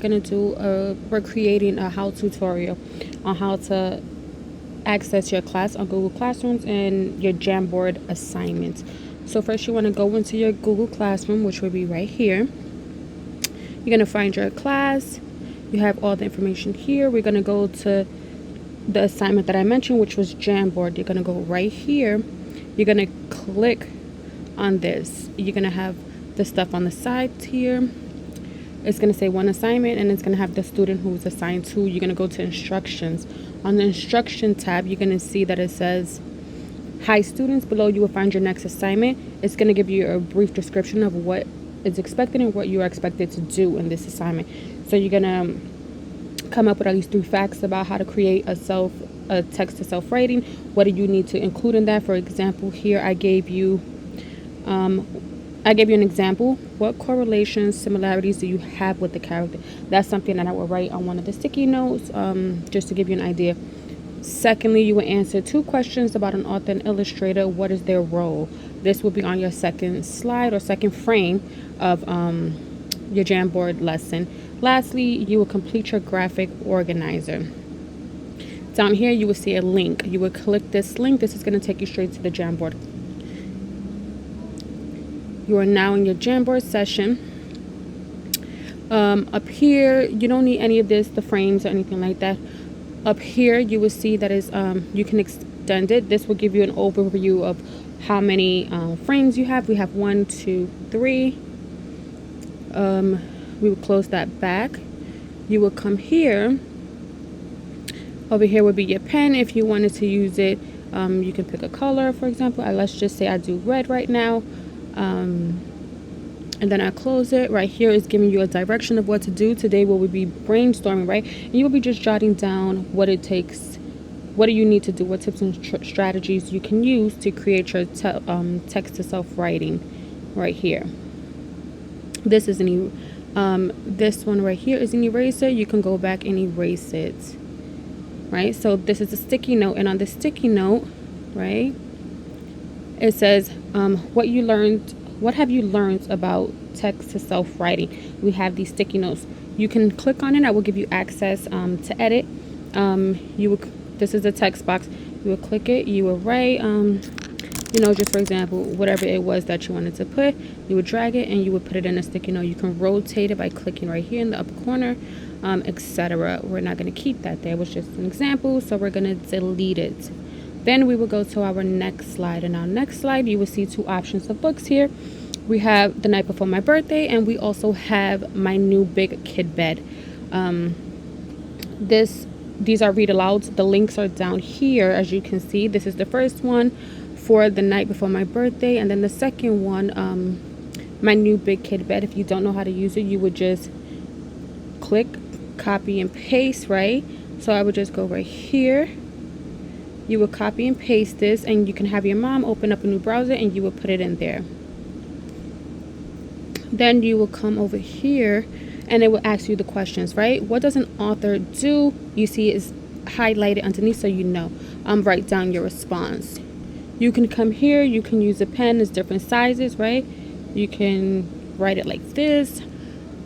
We're creating a how tutorial on how to access your class on Google Classrooms and your Jamboard assignments. So first you want to go into your Google Classroom, which will be right here. You're going to find your class. You have all the information here. We're going to go to the assignment that I mentioned, which was Jamboard. You're going to go right here. You're going to click on this. You're going to have the stuff on the sides here. It's going to say one assignment, and it's going to have the student who's assigned to. You're going to go to instructions. On the instruction tab, you're going to see that it says, hi students. Below you will find your next assignment. It's going to give you a brief description of what is expected and what you are expected to do in this assignment. So you're going to come up with at least 3 facts about how to create a text to self writing. What do you need to include in that? For example, here I gave you an example. What correlations, similarities do you have with the character? That's something that I will write on one of the sticky notes, just to give you an idea. Secondly, you will answer 2 questions about an author and illustrator. What is their role? This will be on your second slide or second frame of your Jamboard lesson. Lastly, you will complete your graphic organizer. Down here, you will see a link. You will click this link. This is going to take you straight to the Jamboard. You are now in your Jamboard session. Up here, you don't need any of this, the frames or anything like that. Up here, you will see that is you can extend it. This will give you an overview of how many frames you have. We have 1, 2, 3. We will close that back. You will come here. Over here would be your pen. If you wanted to use it, you can pick a color, for example. Let's just say I do red right now. And then I close it. Right here is giving you a direction of what to do. Today we will be brainstorming, right? And you will be just jotting down what it takes. What do you need to do? What tips and strategies you can use to create your text to self writing right here. This is this one right here is an eraser. You can go back and erase it, right? So this is a sticky note, and on the sticky note, right, it says what have you learned about text to self writing. We have these sticky notes. You can click on it. I will give you access to edit. This is a text box. You will click it. You will write just for example, whatever it was that you wanted to put. You would drag it and you would put it in a sticky note. You can rotate it by clicking right here in the upper corner, etc. We're not going to keep that there. It was just an example, so we're going to delete it. Then we will go to our next slide. And our next slide, you will see 2 options of books here. We have The Night Before My Birthday, and we also have My New Big Kid Bed. These are read alouds. The links are down here, as you can see. This is the first one for The Night Before My Birthday, and then the second one, My New Big Kid Bed. If you don't know how to use it, you would just click, copy, and paste, right? So I would just go right here. You will copy and paste this, and you can have your mom open up a new browser and you will put it in there. Then you will come over here and it will ask you the questions, right? What does an author do? You see it's highlighted underneath so you know. Write down your response. You can come here, you can use a pen. It's different sizes, right? You can write it like this.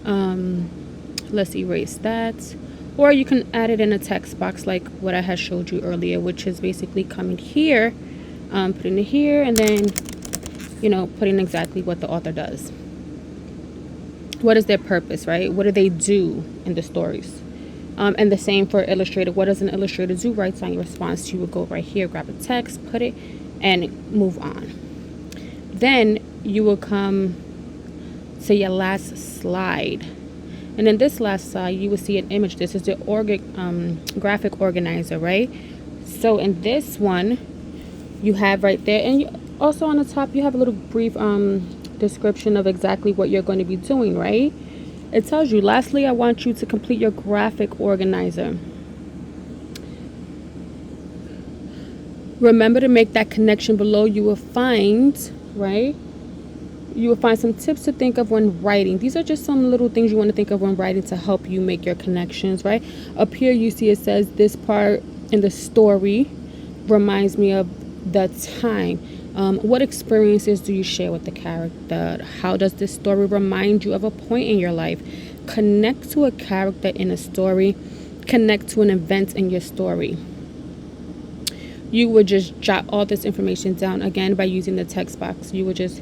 Let's erase that. Or you can add it in a text box like what I had showed you earlier, which is basically coming here, putting it here, and then, putting exactly what the author does. What is their purpose, right? What do they do in the stories? And the same for illustrator. What does an illustrator do? Write down your response. You would go right here, grab a text, put it, and move on. Then you will come to your last slide. And in this last slide, you will see an image. This is the graphic organizer, right? So in this one, you have right there, and also on the top, you have a little brief description of exactly what you're going to be doing, right? It tells you, lastly, I want you to complete your graphic organizer. Remember to make that connection below. You will find, right? You will find some tips to think of when writing. These are just some little things you want to think of when writing to help you make your connections, right? Up here you see it says this part in the story reminds me of the time. What experiences do you share with the character? How does this story remind you of a point in your life? connect to a character in a story, connect to an event in your story. You would just jot all this information down again by using the text box. You would just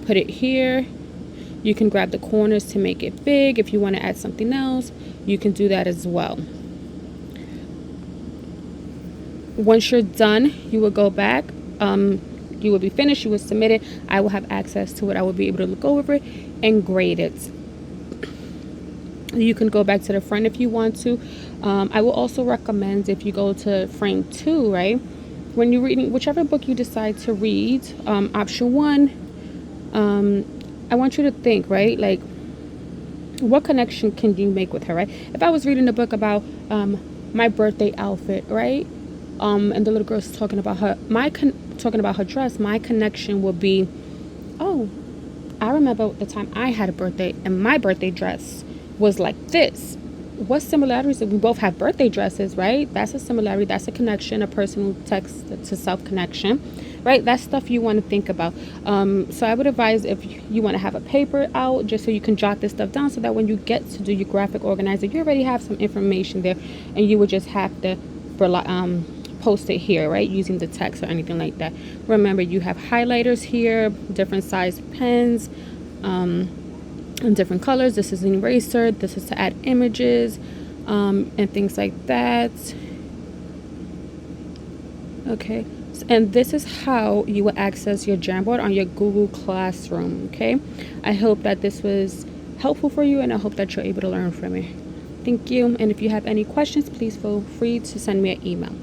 put it here. You can grab the corners to make it big. If you want to add something else, you can do that as well. Once you're done, you will go back. You will be finished. You will submit it. I will have access to it. I will be able to look over it and grade it. You can go back to the front if you want to. I will also recommend, if you go to frame 2, right, when you're reading whichever book you decide to read, option 1, I want you to think, right, like, what connection can you make with her, right? If I was reading a book about my birthday outfit, right, and the little girl's talking about her, talking about her dress, my connection would be, oh, I remember the time I had a birthday and my birthday dress was like this. What similarities? We both have birthday dresses, right? That's a similarity. That's a connection, a personal text to self connection, right? That's stuff you want to think about. So I would advise, if you want to have a paper out, just so you can jot this stuff down, so that when you get to do your graphic organizer, you already have some information there, and you would just have to post it here, right, using the text or anything like that. Remember, you have highlighters here, different size pens, in different colors. This is an eraser. This is to add images, and things like that. Okay, and this is how you will access your Jamboard on your Google Classroom. Okay, I hope that this was helpful for you, and I hope that you're able to learn from it. Thank you. And if you have any questions, please feel free to send me an email.